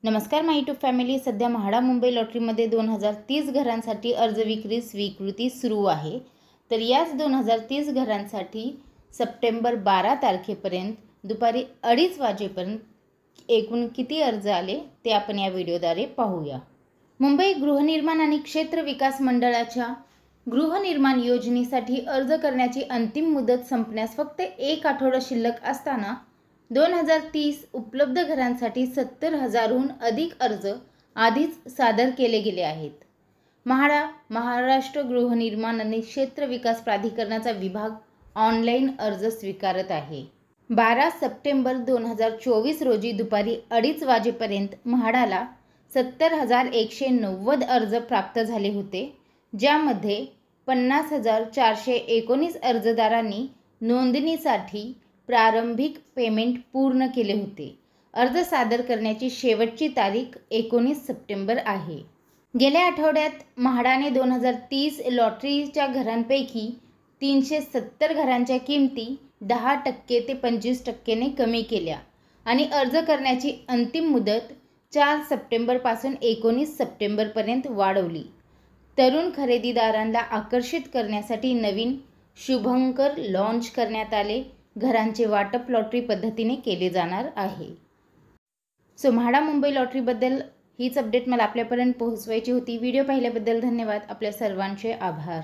नमस्कार माय YouTube family. सध्या म्हाडा मुंबई लॉटरीमध्ये 2030 घरांसाठी अर्ज विक्री स्वीकृती सुरू आहे। तर याच 2030 घरांसाठी सप्टेंबर 12 तारखेपर्यंत दुपारी 2:30 वाजेपर्यंत एकूण किती अर्ज आले ते आपण या व्हिडिओद्वारे पाहूया। मुंबई गृहनिर्माण आणि क्षेत्र विकास मंडळाच्या गृहनिर्माण योजनेसाठी अर्ज करण्याची अंतिम मुदत संपण्यास फक्त एक आठवडा शिल्लक असताना 2030 उपलब्ध घरांसाठी 70,000हून अधिक अर्ज आधीच सादर केले गेले आहेत। म्हाडा महाराष्ट्र गृहनिर्माण आणि क्षेत्र विकास प्राधिकरणाचा विभाग ऑनलाईन अर्ज स्वीकारत आहे। 12 सप्टेंबर 2024 रोजी दुपारी 2:30 वाजेपर्यंत म्हाडाला 70,190 अर्ज प्राप्त झाले होते, ज्यामध्ये 50,419 अर्जदारांनी नोंदणीसाठी प्रारंभिक पेमेंट पूर्ण केले होते। अर्ज सादर करण्याची शेवटची तारीख 19 सप्टेंबर आहे। गेल्या आठवड्यात म्हाडाने 2030 लॉटरीच्या घरांपैकी 370 घरांच्या किमती 10% ते 25% कमी केल्या आणि अर्ज करण्याची अंतिम मुदत 4 सप्टेंबरपासून 19 सप्टेंबरपर्यंत वाढवली। तरुण खरेदीदारांना आकर्षित करण्यासाठी नवीन शुभंकर लॉन्च करण्यात आले। घरांचे वाटप लॉटरी पद्धतीने केले जाणार आहे। म्हाडा मुंबई लॉटरीबद्दल हीच अपडेट मला आपल्यापर्यंत पोहोचवायची होती। व्हिडिओ पाहिल्याबद्दल धन्यवाद। आपल्या सर्वांचे आभार।